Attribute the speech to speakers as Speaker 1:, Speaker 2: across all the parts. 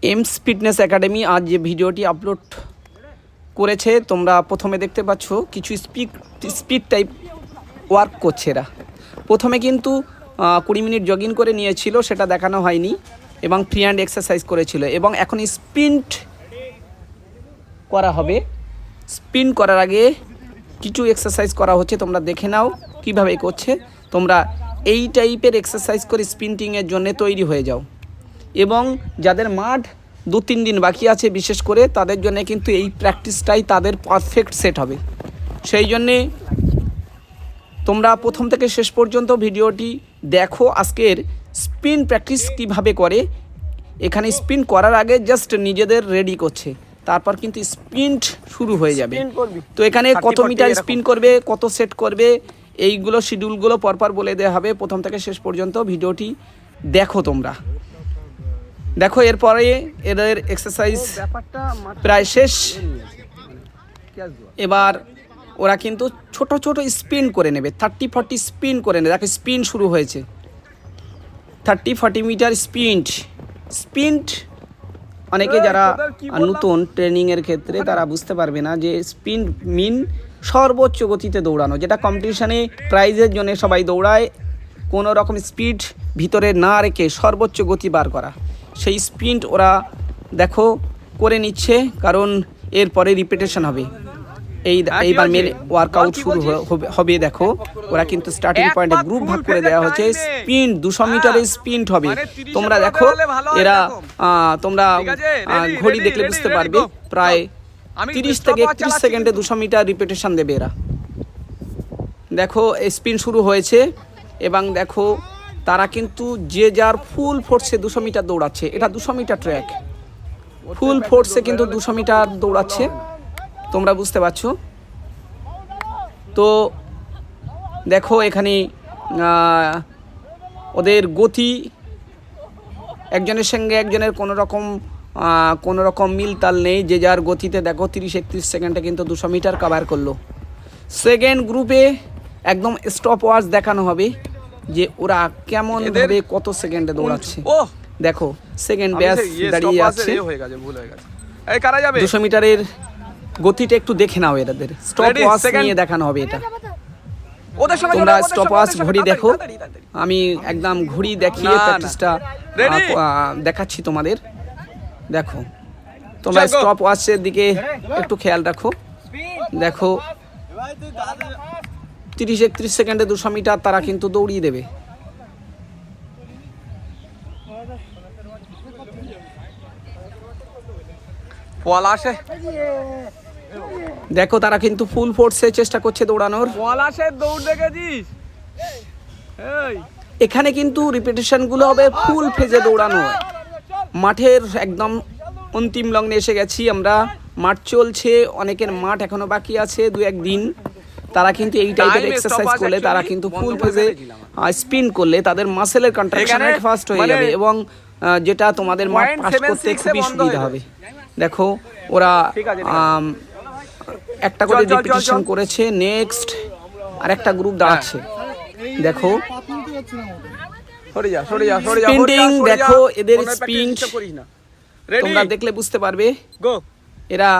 Speaker 1: Aims fitness academy আজ যে ভিডিওটি আপলোড করেছে তোমরা প্রথমে দেখতে পাচ্ছ কিছু স্পিড টাইপ ওয়ার্ক করছে এরা। প্রথমে কিন্তু 20 মিনিট জগিং করে নিয়েছিল, সেটা দেখানো হয়নি, এবং ফ্রি হ্যান্ড এক্সারসাইজ করেছিল, এবং এখন স্প্রিন্ট করা হবে। স্প্রিন্ট করার আগে কিছু এক্সারসাইজ করা হচ্ছে, তোমরা দেখে নাও কিভাবে করছে। তোমরা এই টাইপের এক্সারসাইজ করে স্প্রিন্টিংয়ের জন্য তৈরি হয়ে যাও, এবং যাদের মাঠ 2-3 দিন বাকি আছে বিশেষ করে তাদের জন্য কিন্তু এই প্র্যাকটিসটাই তাদের পারফেক্ট সেট হবে। সেই জন্যে তোমরা প্রথম থেকে শেষ পর্যন্ত ভিডিওটি দেখো। আজকের স্পিন প্র্যাকটিস কিভাবে করে, এখানে স্পিন করার আগে জাস্ট নিজেদের রেডি করছে, তারপর কিন্তু স্প্রিন্ট শুরু হয়ে যাবে। তো এখানে কত মিটার স্পিন করবে, কত সেট করবে, এইগুলো শিডিউলগুলো পরপর বলে দেওয়া হবে। প্রথম থেকে শেষ পর্যন্ত ভিডিওটি দেখো তোমরা। দেখো এরপরে এদের এক্সারসাইজ প্রায় শেষ। এবার ওরা কিন্তু ছোট ছোট স্পিন করে নেবে, 30-40 স্পিন করে নেবে। দেখো স্পিন শুরু হয়েছে, 30-40 মিটার স্পিন্ট। অনেকে যারা নতুন ট্রেনিংয়ের ক্ষেত্রে তারা বুঝতে পারবে না যে স্পিন মিন সর্বোচ্চ গতিতে দৌড়ানো, যেটা কম্পিটিশানে প্রাইজের জন্য সবাই দৌড়ায়, কোনো রকম স্পিড ভিতরে না রেখে সর্বোচ্চ গতি বার করা। সেই স্প্রিন্ট ওরা দেখো করে নিচ্ছে, কারণ এরপরে রিপিটেশন হবে। এইবার মেন ওয়ার্কআউট শুরু হবে। দেখো ওরা কিন্তু স্টার্টিং পয়েন্টে গ্রুপ ভাগ করে দেওয়া হচ্ছে। স্প্রিন্ট 200 মিটারের স্প্রিন্ট হবে। তোমরা দেখো এরা তোমরা ঘড়ি দেখলে বুঝতে পারবে, প্রায় 30 থেকে 31 সেকেন্ডে 200 মিটার রিপিটেশন দেবে এরা। দেখো স্প্রিন্ট শুরু হয়েছে, এবং দেখো তারা কিন্তু যে যার ফুল ফোর্সে 200 মিটার দৌড়াচ্ছে। এটা 200 মিটার ট্র্যাক, ফুল ফোর্সে কিন্তু 200 মিটার দৌড়াচ্ছে, তোমরা বুঝতে পারছো। তো দেখো এখানে ওদের গতি একজনের সঙ্গে একজনের কোনো রকম মিল তাল নেই, যে যার গতিতে দেখো 30-31 সেকেন্ডে কিন্তু 200 মিটার কভার করলো। সেকেন্ড গ্রুপে একদম স্টপ ওয়াচ দেখানো হবে যে ওরা কেমন ভাবে কত সেকেন্ডে দৌড়াচ্ছে। দেখো সেকেন্ড ব্যাচ দাঁড়িয়ে আছে, 200 মিটারের গতিটা একটু দেখে নাও। এদের স্টপ ওয়াচ নিয়ে দেখানো হবে এটা। তোমরা স্টপ ওয়াচ ঘড়ি দেখো, আমি একদম ঘড়ি দেখিয়ে প্র্যাকটিসটা দেখাচ্ছি তোমাদের। দেখো তোমরা স্টপ ওয়াচের দিকে একটু খেয়াল রাখো। দেখো 30-31 সেকেন্ডে 200 মিটার তারা কিন্তু দৌড়িয়ে দেবে। দেখো তারা কিন্তু ফুল ফোর্সে চেষ্টা করছে দৌড়ানোর। এখানে কিন্তু রিপিটেশন গুলো হবে ফুল ফেজে দৌড়ানো। মাঠের একদম অন্তিম লগ্নে এসে গেছি আমরা। মাঠ চলছে, অনেকের মাঠ এখনো বাকি আছে 2-1 দিন। তারা কিন্তু এই টাইপের এক্সারসাইজ করলে, তারা কিন্তু ফুল ফেজে স্পিন করলে তাদের মাসেলের কন্ট্রাকশন ফাস্ট হয়ে যাবে, এবং যেটা তোমাদের মাঠ পাস করতে খুবই সুবিধা হবে। দেখো ওরা একটা করে রিপিটেশন করেছে, নেক্সট আর একটা গ্রুপ দাঁড়াচ্ছে। দেখো স্পিন্টিং, দেখো এদের স্পিন্ট তোমরা দেখলে বুঝতে পারবে। এরা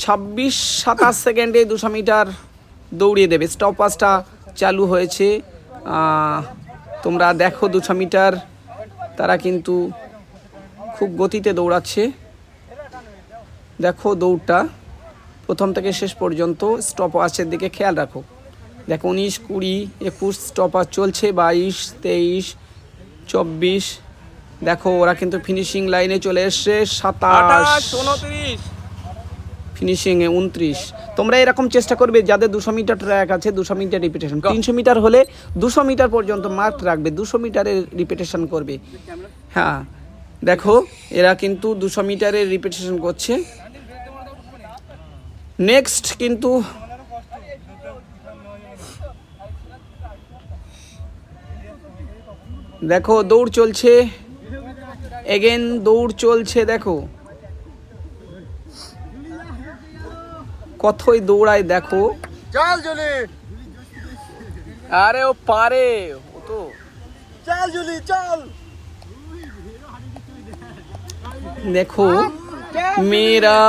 Speaker 1: 26-27 সেকেন্ডে 200 মিটার দৌড়িয়ে দেবে। স্টপ ওয়াচটা চালু হয়েছে, তোমরা দেখো 200 মিটার তারা কিন্তু খুব গতিতে দৌড়াচ্ছে। দেখো দৌড়টা প্রথম থেকে শেষ পর্যন্ত স্টপ ওয়াচের দিকে খেয়াল রাখো। দেখো 19, 20, 21 স্টপ ওয়াচ চলছে, 22, 23, 24। দেখো ওরা কিন্তু ফিনিশিং লাইনে চলে এসছে, 27, 29, ফিনিশিংয়ে 29। তোমরা এরকম চেষ্টা করবে যাদের 200 মিটার ট্র্যাক আছে, 200 মিটার রিপিটেশন। 300 মিটার হলে 200 মিটার পর্যন্ত মার্ক রাখবে, 200 মিটারের রিপিটেশন করবে। হ্যাঁ দেখো এরা কিন্তু 200 মিটারের রিপিটেশন করছে। নেক্সট কিন্তু দেখো দৌড় চলছে, এগেন দৌড় চলছে। দেখো কতই দৌড়ায়, দেখো
Speaker 2: চল জুলি,
Speaker 1: আরে ও পারে, ও তো
Speaker 2: চল জুলি চল।
Speaker 1: দেখো মেয়েরা,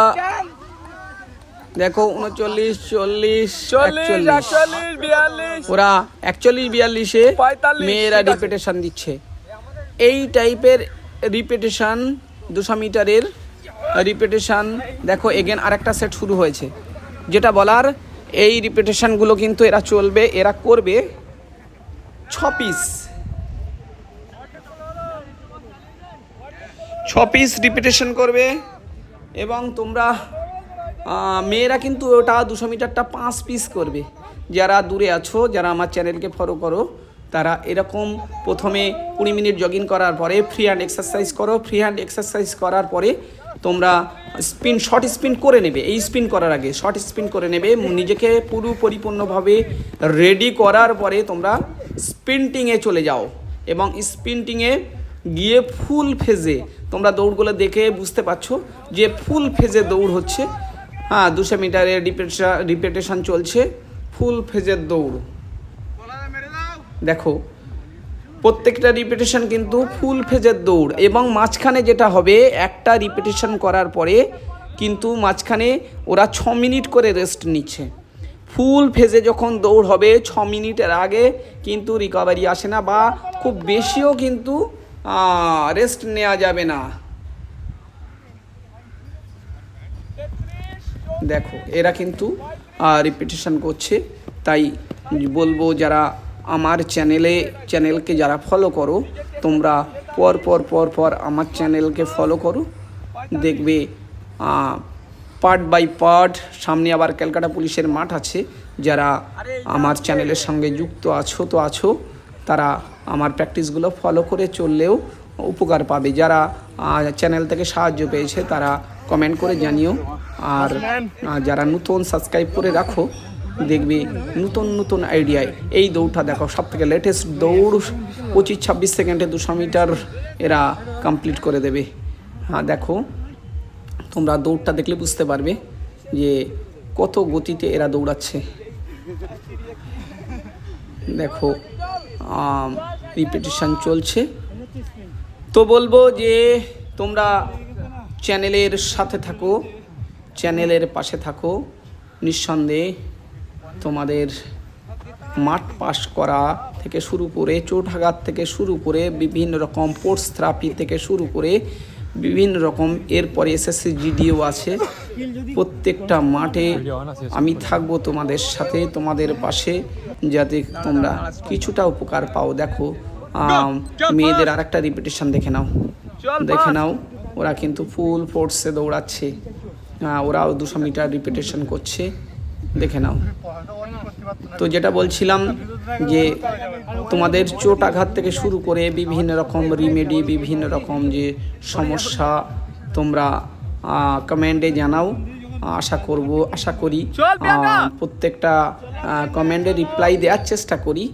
Speaker 1: দেখো 39, 40, 41, ওরা 41, 42-এ মেয়েরা রিপিটেশন দিচ্ছে। এই টাইপের রিপিটেশন 200 মিটারের রিপিটেশন। দেখো এগেন আরেকটা সেট শুরু হয়েছে। যেটা বলার, এই রিপিটেশনগুলো কিন্তু এরা চলবে, এরা করবে 6 পিস, 6 পিস রিপিটেশন করবে। এবং তোমরা মেয়েরা কিন্তু ওটা 200 মিটারটা 5 পিস করবে। যারা দূরে আছো, যারা আমার চ্যানেলকে ফলো করো, তারা এরকম প্রথমে 20 মিনিট জগিং করার পরে ফ্রি হ্যান্ড এক্সারসাইজ করো। ফ্রি হ্যান্ড এক্সারসাইজ করার পরে তোমরা শর্ট স্পিন করে নেবে। এই স্পিন করার আগে শর্ট স্পিন করে নেবে, নিজেকে পুরো পরিপূর্ণভাবে রেডি করার পরে তোমরা স্প্রিন্টিংয়ে চলে যাও। এবং স্প্রিন্টিংয়ে গিয়ে ফুল ফেজে, তোমরা দৌড়গুলো দেখে বুঝতে পারছো যে ফুল ফেজে দৌড় হচ্ছে। 200 মিটারের রিপিটেশন চলছে, ফুল ফেজের দৌড়। দেখো প্রত্যেকটা রিপিটেশন কিন্তু ফুল ফেজের দৌড়। এবং মাঝখানে যেটা হবে, একটা রিপিটেশন করার পরে কিন্তু মাঝখানে ওরা 6 মিনিট করে রেস্ট নিচ্ছে। ফুল ফেজে যখন দৌড় হবে 6 মিনিটের আগে কিন্তু রিকভারি আসে না, বা খুব বেশিও কিন্তু রেস্ট নেওয়া যাবে না। দেখো এরা কিন্তু রিপিটেশন করছে। তাই বলবো, যারা আমার চ্যানেলকে যারা ফলো করো, তোমরা পর আমার চ্যানেলকে ফলো করো। দেখবে পার্ট বাই পার্ট। সামনে আবার ক্যালকাটা পুলিশের মাঠ আছে। যারা আমার চ্যানেলের সঙ্গে যুক্ত আছো, তারা আমার প্র্যাকটিসগুলো ফলো করে চললেও উপকার পাবে। যারা চ্যানেল থেকে সাহায্য পেয়েছে তারা কমেন্ট করে জানিও। আর যারা নতুন, সাবস্ক্রাইব করে রাখো। দেখবে নতুন আইডিয়ায় এই দৌড়টা দেখো, সব থেকে লেটেস্ট দৌড়। 25-26 সেকেন্ডে 200 মিটার এরা কমপ্লিট করে দেবে। দেখো তোমরা দৌড়টা দেখলে বুঝতে পারবে যে কত গতিতে এরা দৌড়াচ্ছে। দেখো রিপিটেশন চলছে। তো বলবো যে তোমরা চ্যানেলের সাথে থাকো, চ্যানেলের পাশে থাকো। নিঃসন্দেহে তোমাদের মাঠ পাস করা থেকে শুরু করে, চোটাঘাত থেকে শুরু করে, বিভিন্ন রকম স্পোর্টস থেরাপি থেকে শুরু করে বিভিন্ন রকম, এরপরে এসএসসি জিডিও আছে। প্রত্যেকটা মাঠে আমি থাকবো তোমাদের সাথে, তোমাদের পাশে, যাতে তোমরা কিছুটা উপকার পাও। দেখো মেয়েদের আর একটা রিপিটেশন দেখে নাও। ওরা কিন্তু ফুল ফোর্সে দৌড়াচ্ছে। ওরাও 200 মিটার রিপিটেশন করছে, দেখে নাও। তো যেটা বলছিলাম যে তোমাদের চোট আঘাত থেকে শুরু করে বিভিন্ন রকম রিমেডি, বিভিন্ন রকম যে সমস্যা, তোমরা কমেন্টে জানাও। আশা করি প্রত্যেকটা কমেন্টে রিপ্লাই দেওয়ার চেষ্টা করি।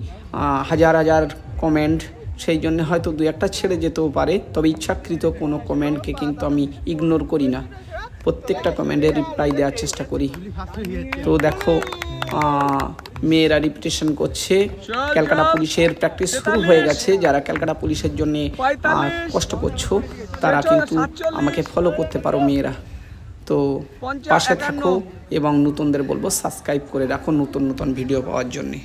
Speaker 1: হাজার কমেন্ট, সেই জন্য হয়তো 2-1টা ছেড়ে যেতেও পারে। তবে ইচ্ছাকৃত কোনো কমেন্টকে কিন্তু আমি ইগনোর করি না, প্রত্যেকটা কমেন্টে রিপ্লাই দেওয়ার চেষ্টা করি। তো দেখো মেয়েরা রিপিটেশন করছে। ক্যালকাটা পুলিশের প্র্যাকটিস শুরু হয়ে গেছে। যারা ক্যালকাটা পুলিশের জন্য কষ্ট করছো, তারা কিন্তু আমাকে ফলো করতে পারো মেয়েরা। তো পাশে থাকো এবং নতুনদের বলবো সাবস্ক্রাইব করে রাখো নতুন ভিডিও পাওয়ার জন্যে।